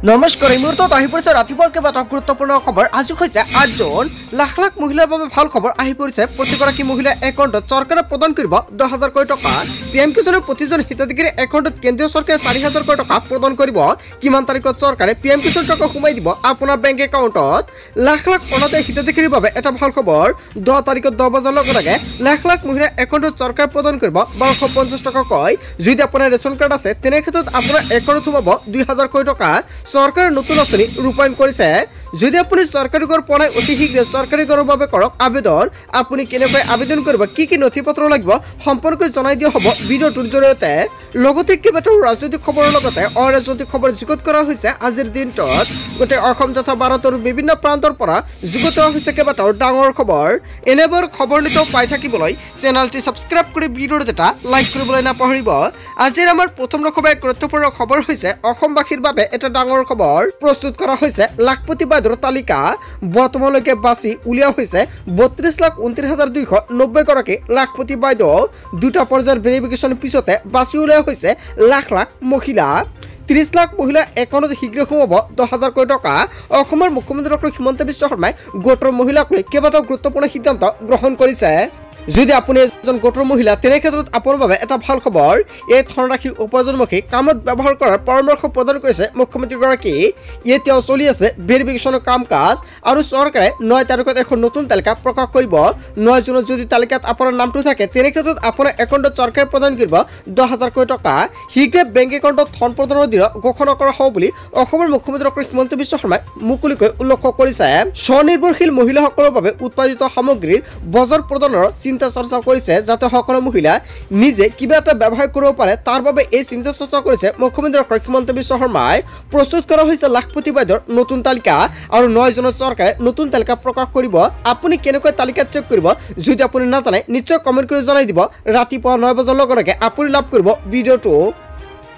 নমস্কাৰ এই মুহূৰ্তত আহি পৰিছে ৰাতিপুৱাৰ কেইবাটাও গুৰুত্বপূৰ্ণ খবৰ। আজি হৈছে 8 লাখ লাখ মহিলাৰ বাবে ভাল খবৰ আহি পৰিছে। প্ৰতিগৰাকী মহিলা একাউণ্টত চৰকাৰে প্ৰদান কৰিব 10,000 কোটি টকা। পিএম কিষাণৰ প্ৰতিজন হিতাধিকাৰী একাউণ্টত কেন্দ্ৰীয় চৰকাৰে 4,000 কোটি টকা প্ৰদান কৰিব। কিমান তাৰিখত চৰকাৰে পিএম কিষাণ টকা সোমাই দিব আপোনাৰ বেংক একাউণ্টত? লাখ লাখ অনাদায়ী হিতাধিকাৰীৰ বাবে এটা ভাল খবৰ। 10 তাৰিখত 10 বজাৰ লগে লগে লাখ লাখ মহিলা একাউণ্টত চৰকাৰে প্ৰদান কৰিব 1250 টকাকৈ। যদি আপোনাৰ ৰেচন কাৰ্ড আছে তেনে ক্ষেত্ৰত আপোনাৰ একাউণ্টত সোমাব 2,000 কোটি টকা। চৰকাৰে নতুন আঁচনি ৰূপায়ণ কৰিছে। যদি আপুনি চৰকাৰী ঘৰ পোৱা নাই অতি শীঘ্ৰে চৰকাৰী ঘৰৰ বাবে কৰক আবেদন। আপুনি কেনেকৈ আবেদন কৰিব, কি কি নথি পত্ৰ লাগিব সম্পূৰ্ণকৈ জনাই দিয়া হ'ব ভিডিঅ'টোৰ জৰিয়তে। লগতে কেইবাটাও ৰাজনৈতিক খবৰৰ লগতে অৰাজনৈতিক খবৰ যুগুত কৰা হৈছে আজিৰ দিনটোত। গোটেই অসম তথা ভাৰতৰ বিভিন্ন প্ৰান্তৰ পৰা যুগুত কৰা হৈছে কেইবাটাও ডাঙৰ খবৰ। এনেবোৰ খবৰ নিতৌ পাই থাকিবলৈ চেনেলটি ছাবস্ক্ৰাইব কৰি ভিডিঅ'টো এটা লাইক কৰিবলৈ নাপাহৰিব। আজিৰ আমাৰ প্ৰথম খবৰ গুৰুত্বপূৰ্ণ খবৰ হৈছে অসমবাসীৰ বাবে এটা ডাঙৰ খবৰ প্ৰস্তুত কৰা হৈছে লাখপতি বাইদেউৰ তালিকা। বৰ্তমানলৈকে বাছি উলিওৱা হৈছে 32,29,290 গৰাকী লাখপতি বাইদেউ। দুটা পৰ্যায়ৰ ভেৰিফিকেশ্যন পিছতে বাছি উলিওৱা হৈছে লাখ লাখ মহিলা। 30 লাখ মহিলা একাউণ্টত শীঘ্ৰে সোমাব 10,000 কোটি টকা। অসমৰ মুখ্যমন্ত্ৰী ডক্টৰ হিমন্ত বিশ্ব শৰ্মাই গোটৰ মহিলাক লৈ কেইবাটাও গুৰুত্বপূৰ্ণ সিদ্ধান্ত গ্ৰহণ কৰিছে। যদি আপুনি এজন গোটৰ মহিলা তেনে ক্ষেত্ৰত আপোনাৰ বাবে এটা ভাল খবৰ। এই ধনৰাশি উপাৰ্জনমুখী কামত ব্যৱহাৰ কৰাৰ পৰামৰ্শ প্ৰদান কৰিছে মুখ্যমন্ত্ৰীগৰাকী। এতিয়াও চলি আছে ভেৰিফিকেশ্যনৰ কাম কাজ আৰু চৰকাৰে 9 তাৰিখত এখন নতুন তালিকা প্ৰকাশ কৰিব। 9 জুনত যদি তালিকাত আপোনাৰ নামটো থাকে তেনে ক্ষেত্ৰত আপোনাৰ একাউণ্টত চৰকাৰে প্ৰদান কৰিব 10,000 কোটি টকা। শীঘ্ৰে বেংক একাউণ্টত ধন প্ৰদানৰ দিন ঘোষণা কৰা হ'ব বুলি অসমৰ মুখ্যমন্ত্ৰী ডক্টৰ হিমন্ত বিশ্ব শৰ্মাই মুকলিকৈ উল্লেখ কৰিছে। স্বনিৰ্ভৰশীল মহিলাসকলৰ বাবে উৎপাদিত সামগ্ৰীৰ বজাৰ প্ৰদানৰ চিন্তা চৰ্চা কৰিছে যাতে সকলো মহিলা নিজে কিবা এটা ব্যৱসায় কৰিব পাৰে। তাৰ বাবে এই চিন্তা চৰ্চা কৰিছে মুখ্যমন্ত্ৰী ডক্টৰ হিমন্ত বিশ্ব শৰ্মাই। প্ৰস্তুত কৰা হৈছে লাখপতি বাইদেউৰ নতুন তালিকা আৰু 9 জুনত চৰকাৰে নতুন তালিকা প্ৰকাশ কৰিব। আপুনি কেনেকৈ তালিকা চেক কৰিব যদি আপুনি নাজানে নিশ্চয় কমেণ্ট কৰি জনাই দিব। ৰাতিপুৱা 9 বজাৰ লগে লগে আপুনি লাভ কৰিব ভিডিঅ'টো।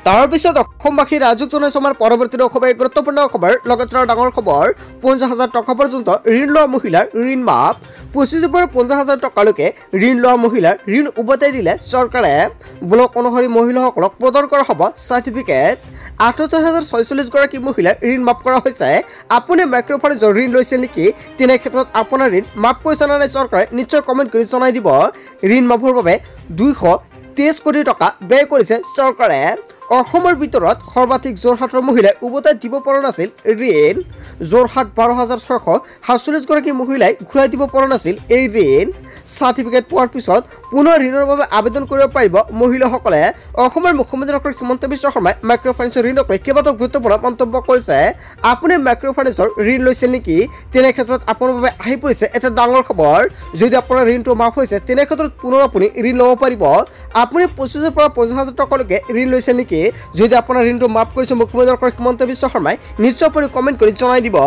তাৰ পিছত অসমবাসী ৰাজুক জনাইছে আমাৰ পৰৱৰ্তী খবৰ গুৰুত্বপূৰ্ণ খবৰ। লগতে ডাঙৰ খবৰ 50,000 টকা পৰ্যন্ত ঋণ লোৱা মহিলাৰ ঋণ মাফ। 25,000 পৰা 50,000 টকালৈকে ঋণ লোৱা মহিলাৰ ঋণ উভতাই দিলে চৰকাৰে। ব্লক অনুসৰি মহিলাসকলক প্ৰদান কৰা হ'ব চাৰ্টিফিকেট। 78,046 গৰাকী মহিলাৰ ঋণ মাফ কৰা হৈছে। আপুনি মাইক্ৰ' ফাইনেন্সৰ ঋণ লৈছে নেকি? তেনে ক্ষেত্ৰত আপোনাৰ ঋণ মাফ কৰিছে নে নাই চৰকাৰে নিশ্চয় কমেণ্ট কৰি জনাই দিব। ঋণ মাফৰ বাবে 223 কোটি টকা ব্যয় কৰিছে চৰকাৰে। অসমৰ ভিতৰত সৰ্বাধিক যোৰহাটৰ মহিলাই উভতাই দিব পৰা নাছিল ঋণ। যোৰহাট 12,647 গৰাকী মহিলাই ঘূৰাই দিব পৰা নাছিল এই ঋণ। চাৰ্টিফিকেট পোৱাৰ পিছত পুনৰ ঋণৰ বাবে আবেদন কৰিব পাৰিব মহিলাসকলে। অসমৰ মুখ্যমন্ত্ৰী ডক্টৰ হিমন্ত বিশ্ব শৰ্মাই মাইক্ৰ' ফাইনেন্সৰ ঋণক লৈ কেইবাটাও গুৰুত্বপূৰ্ণ মন্তব্য কৰিছে। আপুনি মাইক্ৰ' ফাইনেন্সৰ ঋণ লৈছিল নেকি? তেনে ক্ষেত্ৰত আপোনাৰ বাবে আহি পৰিছে এটা ডাঙৰ খবৰ। যদি আপোনাৰ ঋণটো মাফ হৈছে তেনে ক্ষেত্ৰত পুনৰ আপুনি ঋণ ল'ব পাৰিব। আপুনি 25,000 পৰা 50,000 টকালৈকে ঋণ লৈছে নেকি? যদি আপোনাৰ ঋণটো মাফ কৰিছে মুখ্যমন্ত্ৰী ডক্টৰ হিমন্ত বিশ্ব শৰ্মাই নিশ্চয় আপুনি কমেণ্ট কৰি জনাই দিব।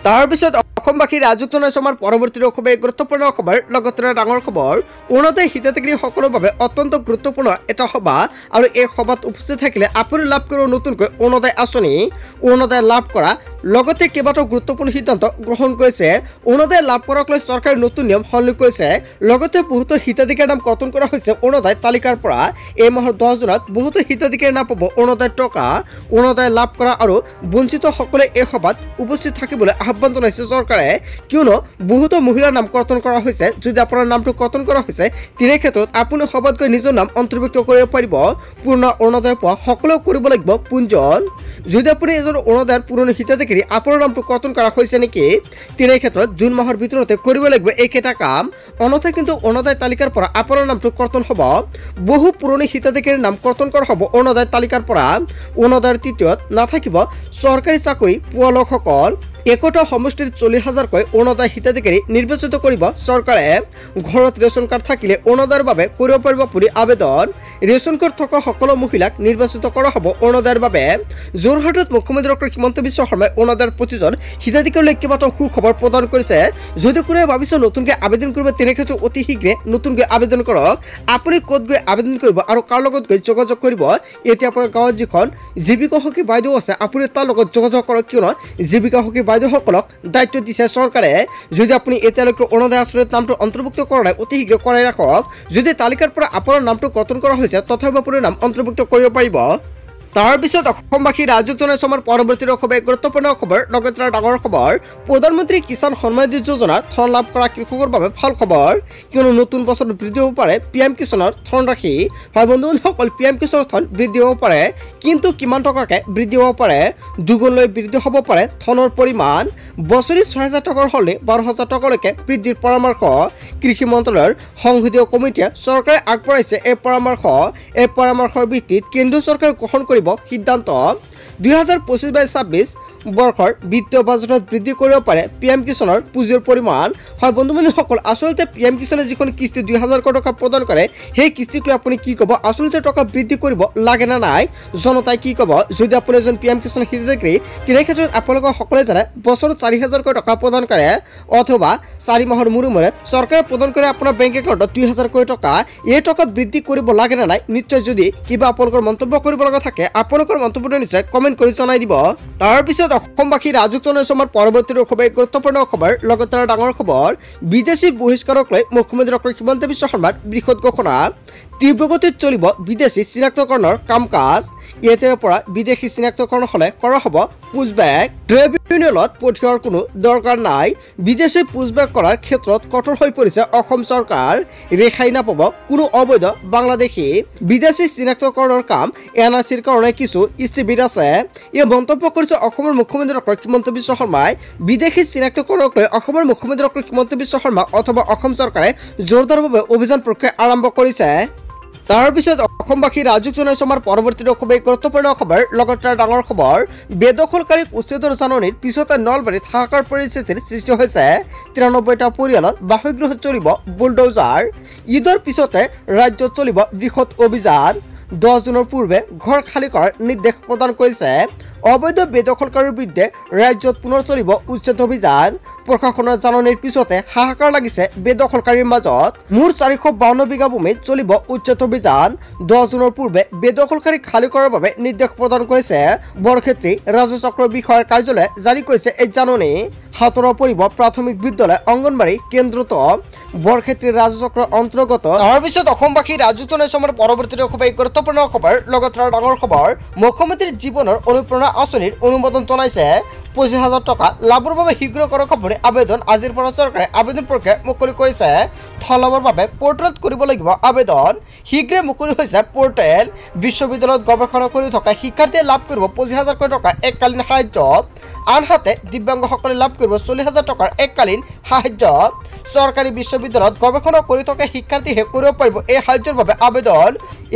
তাৰ পিছত অসমবাসী ৰাজুক জনাইছে আমাৰ পৰৱৰ্তী খবৰ গুৰুত্বপূৰ্ণ খবৰ। লগতে ডাঙৰ খবৰ অৰুণোদয় হিতাধিকাৰীসকলৰ বাবে অত্যন্ত গুৰুত্বপূৰ্ণ এটা সভা আৰু এই সভাত উপস্থিত থাকিলে আপুনি লাভ কৰিব নতুনকৈ অৰুণোদয় আঁচনি। অৰুণোদয় লাভ কৰা লগতে কেইবাটাও গুৰুত্বপূৰ্ণ সিদ্ধান্ত গ্ৰহণ কৰিছে। অৰুণোদয় লাভ কৰাক লৈ চৰকাৰে নতুন নিয়ম সলনি কৰিছে। লগতে বহুতো হিতাধিকাৰীৰ নাম কৰ্তন কৰা হৈছে অৰুণোদয় তালিকাৰ পৰা। এই মাহৰ 10 জুনত বহুতো হিতাধিকাৰী নাপাব অৰুণোদয় টকা। অৰুণোদয় লাভ কৰা আৰু বঞ্চিতসকলে এই সভাত উপস্থিত থাকিবলৈ আহ্বান জনাইছে চৰকাৰে, কিয়নো বহুতো মহিলাৰ নাম কৰ্তন কৰা হৈছে। যদি আপোনাৰ নামটো কৰ্তন কৰা হৈছে তেনে ক্ষেত্ৰত আপুনি সভাত গৈ নিজৰ নাম অন্তৰ্ভুক্ত কৰিব পাৰিব। পূৰ্ণ অৰুণোদয় পোৱা সকলোৱে কৰিব লাগিব পঞ্জীয়ন। যদি আপুনি এজন অৰুণোদয়ৰ পুৰণি হিতাধিকাৰী আপোনাৰ নামটো কৰ্তন কৰা হৈছে নেকি? তেনে ক্ষেত্ৰত জুন মাহৰ ভিতৰতে কৰিব লাগিব এইকেইটা কাম। অন্যথা কিন্তু অৰুণোদয় তালিকাৰ পৰা আপোনাৰ নামটো কৰ্তন হ'ব। বহু পুৰণি হিতাধিকাৰীৰ নাম কৰ্তন কৰা হ'ব অৰুণোদয় তালিকাৰ পৰা। অৰুণোদয়ৰ তৃতীয়ত নাথাকিব চৰকাৰী চাকৰি পোৱা লোকসকল। একোটা সমষ্টিৰ 40,000কৈ অৰুণোদয় হিতাধিকাৰী নিৰ্বাচিত কৰিব চৰকাৰে। ঘৰত ৰেচন কাৰ্ড থাকিলে অৰুণোদয়ৰ বাবে কৰিব পাৰিব আপুনি আবেদন। ৰেচন কাৰ্ড থকা সকলো মহিলাক নিৰ্বাচিত কৰা হ'ব অৰুণোদয়ৰ বাবে। যোৰহাটত মুখ্যমন্ত্ৰী ডক্টৰ হিমন্ত বিশ্ব শৰ্মাই অৰুণোদয়ৰ প্ৰতিজন হিতাধিকাৰীলৈ কেইবাটাও সুখবৰ প্ৰদান কৰিছে। যদি কোনোৱে ভাবিছে নতুনকৈ আবেদন কৰিব তেনে ক্ষেত্ৰত অতি শীঘ্ৰে নতুনকৈ আবেদন কৰক। আপুনি ক'ত গৈ আবেদন কৰিব আৰু কাৰ লগত গৈ যোগাযোগ কৰিব? এতিয়া আপোনাৰ গাঁৱত যিখন জীৱিকা সখী বাইদেউ আছে আপুনি তাৰ লগত যোগাযোগ কৰক, কিয়নো জীৱিকা সখী বাইদেউসকলক দায়িত্ব দিছে চৰকাৰে। যদি আপুনি এতিয়ালৈকে অৰুণোদয় আঁচনিত নামটো অন্তৰ্ভুক্ত কৰা নাই অতি শীঘ্ৰে কৰাই ৰাখক। যদি তালিকাৰ পৰা আপোনাৰ নামটো কৰ্তন কৰা হৈছে তথাপি আপুনি নাম অন্তৰ্ভুক্ত কৰিব পাৰিব। তাৰ পিছত অসমবাসী ৰাজ্যক জনাইছো আমাৰ পৰৱৰ্তী খবৰ গুৰুত্বপূৰ্ণ খবৰ লগতে ডাঙৰ খবৰ প্ৰধানমন্ত্ৰী কিষাণ সন্মান নিধি যোজনাৰ ধন লাভ কৰা কৃষকৰ বাবে ভাল খবৰ কিয়নো নতুন বছৰত বৃদ্ধি হ'ব পাৰে পিএম কিষাণৰ ধনৰাশি হয় বন্ধুসকল পিএম কিষাণৰ ধন বৃদ্ধি হ'ব পাৰে কিন্তু কিমান টকাকৈ বৃদ্ধি হ'ব পাৰে দুগুণলৈ বৃদ্ধি হ'ব পাৰে ধনৰ পৰিমাণ বছৰি ৬,০০০ টকাৰ হ'লে ১২,০০০ টকালৈকে বৃদ্ধিৰ পৰামৰ্শ কৃষি মন্ত্ৰালয়ৰ সংসদীয় কমিটিয়ে চৰকাৰে আগবঢ়াইছে এই পৰামৰ্শৰ ভিত্তিত কেন্দ্ৰীয় চৰকাৰে গ্ৰহণ কৰিব সিদ্ধান্ত ২০২৫-২৬ বৰ্ষৰ বিত্তীয় বাজেটত বৃদ্ধি কৰিব পাৰে পিএম কিষাণৰ পুঁজিৰ পৰিমাণ হয় বন্ধুসকল আচলতে পিএম কিষাণে যিখন কিস্তি ২,০০০ টকা প্ৰদান কৰে সেই কিস্তিক লৈ আপুনি কি ক'ব আচলতে টকা বৃদ্ধি কৰিব লাগে না নাই জনতাই কি ক'ব যদি আপুনি এজন পিএম কিষাণ হিতাধিকাৰী তেনে ক্ষেত্ৰত আপোনালোকৰ সকলোৱে জানে বছৰত ৪,০০০ টকা প্ৰদান কৰে অথবা ৪ মাহৰ মূৰে মূৰে চৰকাৰে প্ৰদান কৰে আপোনাৰ বেংক একাউণ্টত ২,০০০ টকা এই টকা বৃদ্ধি কৰিব লাগে না নাই নিশ্চয় যদি কিবা আপোনালোকৰ মন্তব্য কৰিব লগা থাকে আপোনালোকৰ মন্তব্যটো নিশ্চয় কমেণ্ট কৰি জনাই দিব তাৰপিছত অসমবাসী ৰাজ্যক জনাইছো আমাৰ পৰৱৰ্তী খবৰ গুৰুত্বপূৰ্ণ খবৰ লগতে ডাঙৰ খবৰ বিদেশী বহিষ্কাৰক লৈ মুখ্যমন্ত্ৰী ডক্টৰ হিমন্ত বিশ্ব শৰ্মাৰ বৃহৎ ঘোষণা তীব্ৰগতিত চলিব বিদেশী চিনাক্তকৰণৰ কাম কাজ ইয়াৰ পৰা বিদেশী চিনাক্তকৰণ হলে কৰা হ'ব পুজবেক ট্ৰিবিউনেলত পঠিওৱাৰ কোনো দৰকাৰ নাই বিদেশী পুজবেক কৰাৰ ক্ষেত্ৰত কঠোৰ হৈ পৰিছে অসম চৰকাৰ ৰেহাই নাপাব কোনো অবৈধ বাংলাদেশী বিদেশী চিনাক্তকৰণৰ কাম এনআৰচিৰ কাৰণে কিছু স্থবিৰ আছে এই মন্তব্য কৰিছে অসমৰ মুখ্যমন্ত্ৰী ডক্টৰ হিমন্ত বিশ্ব শৰ্মাই বিদেশী চিনাক্তকৰণক লৈ অসমৰ মুখ্যমন্ত্ৰী ডক্টৰ হিমন্ত বিশ্ব শৰ্মা অথবা অসম চৰকাৰে জোৰদাৰভাৱে অভিযান প্ৰক্ৰিয়া আৰম্ভ কৰিছে তাৰপিছত অসমবাসী ৰাজ্যক জনাইছো আমাৰ পৰৱৰ্তী খবৰ গুৰুত্বপূৰ্ণ খবৰ লগতে ডাঙৰ খবৰ বেদখলকাৰীক উচ্ছেদৰ জাননীৰ পিছতে নলবাৰীত হাহাকাৰ পৰিস্থিতিৰ সৃষ্টি হৈছে ৯৩টা পৰিয়ালৰ বাসগৃহত চলিব বুলডোজাৰ ঈদৰ পিছতে ৰাজ্যত চলিব বৃহৎ অভিযান 10 জুনৰ পূৰ্বে ঘৰ খালী কৰাৰ নিৰ্দেশ প্ৰদান কৰিছে অবৈধ বেদখলকাৰীৰ বিৰুদ্ধে ৰাজ্যত পুনৰ চলিব উচ্ছেদ অভিযান প্ৰশাসনৰ জাননীৰ পিছতে হাহাকাৰ লাগিছে বেদখলকাৰীৰ মাজত মুঠ ৪৫২ বিঘা ভূমিত চলিব উচ্ছেদ অভিযান 10 জুনৰ পূৰ্বে বেদখলকাৰী খালী কৰাৰ বাবে নিৰ্দেশ প্ৰদান কৰিছে বৰক্ষেত্ৰী ৰাজচক্ৰ বিষয়াৰ কাৰ্যালয়ে জাৰি কৰিছে এই জাননী হাতৰা পৰিব প্ৰাথমিক বিদ্যালয় অংগনবাড়ী কেন্দ্ৰটো বৰক্ষেত্ৰী ৰাজচক্ৰৰ অন্তৰ্গত তাৰপিছত অসমবাসী ৰাজ্যক জনাইছো আমাৰ পৰৱৰ্তী খবৰ গুৰুত্বপূৰ্ণ খবৰ লগতে ডাঙৰ খবৰ মুখ্যমন্ত্ৰী জীৱনৰ অনুপ্ৰেৰণা আঁচনিৰ অনুমোদন জনাইছে ২৫,০০০ টকা লাভৰ বাবে শীঘ্ৰ কৰক বুলি আবেদন আজিৰ পৰা চৰকাৰে আবেদন প্ৰক্ৰিয়া মুকলি কৰিছে ধন লাভৰ বাবে পৰ্টেলত কৰিব লাগিব আবেদন শীঘ্ৰে মুকলি হৈছে পৰ্টেল বিশ্ববিদ্যালয়ত গৱেষণা কৰি থকা শিক্ষাৰ্থীয়ে লাভ কৰিব ২৫,০০০ টকা এককালীন সাহায্য আনহাতে দিব্যাংগসকলে লাভ কৰিব ৪০,০০০ টকাৰ এককালীন সাহায্য চৰকাৰী বিশ্ববিদ্যালয়ত গৱেষণা কৰি থকা শিক্ষাৰ্থীয়ে কৰিব পাৰিব এই সাহায্যৰ বাবে আবেদন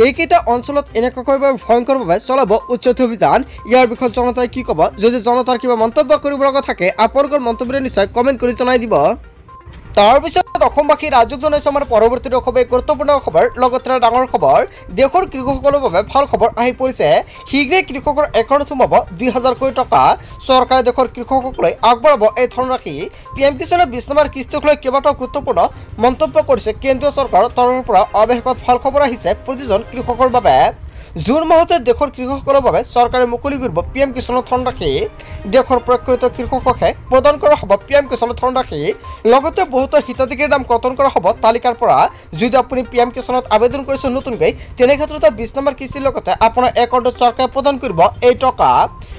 এইকেইটা অঞ্চলত এনেকুৱাকৈ ভয়ংকৰভাৱে চলাব উচ্ছেদ অভিযান ইয়াৰ বিষয়ে জনতাই কি ক'ব যদি জনতাৰ কিবা মন্তব্য কৰিব লগা থাকে আপোনালোকৰ মন্তব্য নিশ্চয় কমেণ্ট কৰি জনাই দিব তাৰপিছত অসমবাসী ৰাজ্যক জনাইছো আমাৰ পৰৱৰ্তী খবৰ গুৰুত্বপূৰ্ণ খবৰ লগতে ডাঙৰ খবৰ দেশৰ কৃষকসকলৰ বাবে ভাল খবৰ আহি পৰিছে শীঘ্ৰে কৃষকৰ একাউণ্টত সোমাব ২,০০০ টকা চৰকাৰে দেশৰ কৃষকসকলক আগবঢ়াব এই ধনৰাশি পিএম কিষাণৰ ২০ নম্বৰ কিস্তিক লৈ কেইবাটাও গুৰুত্বপূৰ্ণ মন্তব্য কৰিছে কেন্দ্ৰীয় চৰকাৰৰ তৰফৰ পৰা অৱশেষত ভাল খবৰ আহিছে প্ৰতিজন কৃষকৰ বাবে জুন মাহতে দেশৰ কৃষকসকলৰ বাবে চৰকাৰে মুকলি কৰিব পিএম কিষাণৰ ধনৰাশি দেশৰ প্ৰকৃত কৃষককে প্ৰদান কৰা হ'ব পিএম কিষাণৰ ধনৰাশি লগতে বহুতো হিতাধিকাৰীৰ নাম কৰ্তন কৰা হ'ব তালিকাৰ পৰা যদি আপুনি পিএম কিষাণত আবেদন কৰিছে নতুনকৈ তেনে ক্ষেত্ৰত ২০ নম্বৰ কিস্তিৰ লগতে আপোনাৰ একাউণ্টত চৰকাৰে প্ৰদান কৰিব এই টকা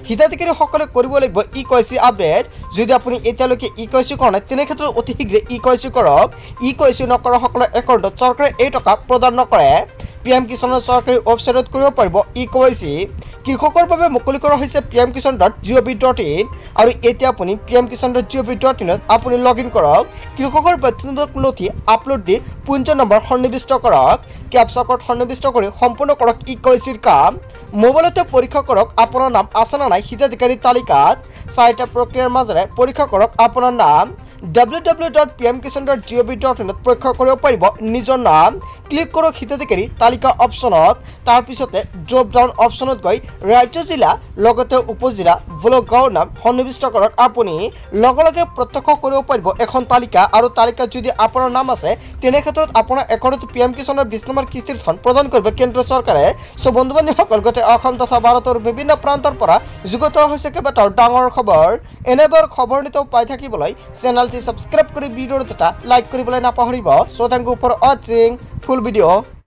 হিতাধিকাৰীসকলে কৰিব লাগিব EKYC আপডেট যদি আপুনি এতিয়ালৈকে EKYC কৰা নাই তেনে ক্ষেত্ৰত অতি শীঘ্ৰে EKYC কৰক EKYC নকৰাসকলৰ একাউণ্টত চৰকাৰে এই টকা প্ৰদান নকৰে পিএম কিষাণৰ চৰকাৰী ৱেবছাইটত কৰিব পাৰিব EKYC কৃষকৰ বাবে মুকলি কৰা হৈছে pmkisan.gov.in আৰু এতিয়া আপুনি pmkisan.gov.in আপুনি লগইন কৰক কৃষকৰ বাধ্যতামূলক নথি আপলোড দি পঞ্জী নম্বৰ সন্নিবিষ্ট কৰক ক্যাপচা কোড সন্নিবিষ্ট কৰি সম্পূৰ্ণ কৰক EKYCৰ কাম মোবাইলতে পৰীক্ষা কৰক আপোনাৰ নাম আছে না নাই হিতাধিকাৰী তালিকাত চাৰিটা প্ৰক্ৰিয়াৰ মাজেৰে পৰীক্ষা কৰক আপোনাৰ নাম www.pmkisan.gov.in পৰীক্ষা কৰিব পাৰিব নিজৰ নাম ক্লিক কৰক হিতাধিকাৰী তালিকা অপচনত তাৰ পিছতে ড্ৰপ ডাউন অপচনত গৈ ৰাজ্য জিলা লগতে উপজিলা ব্লক গাঁৱৰ নাম সন্নিবিষ্ট কৰক আপুনি লগে প্ৰত্যক্ষ কৰিব পাৰিব এখন তালিকা আৰু তালিকাত যদি আপোনাৰ নাম আছে তেনে ক্ষেত্ৰত আপোনাৰ একাউণ্টত পিএম কিষাণৰ ২০ নম্বৰ কিস্তিৰ ধন প্ৰদান কৰিব কেন্দ্ৰ চৰকাৰে সো বন্ধু-বান্ধৱীসকল গোটেই অসম তথা ভাৰতৰ বিভিন্ন প্ৰান্তৰ পৰা যুগত হৈছে কেইবাটাও ডাঙৰ খবৰ এনেবোৰ খবৰ নিতৌ পাই থাকিবলৈ চেনেলটি সাবস্ক্ৰাইব কৰি ভিডিঅ'টো এটা লাইক কৰিবলৈ নাপাহৰিব so thank you for watching full video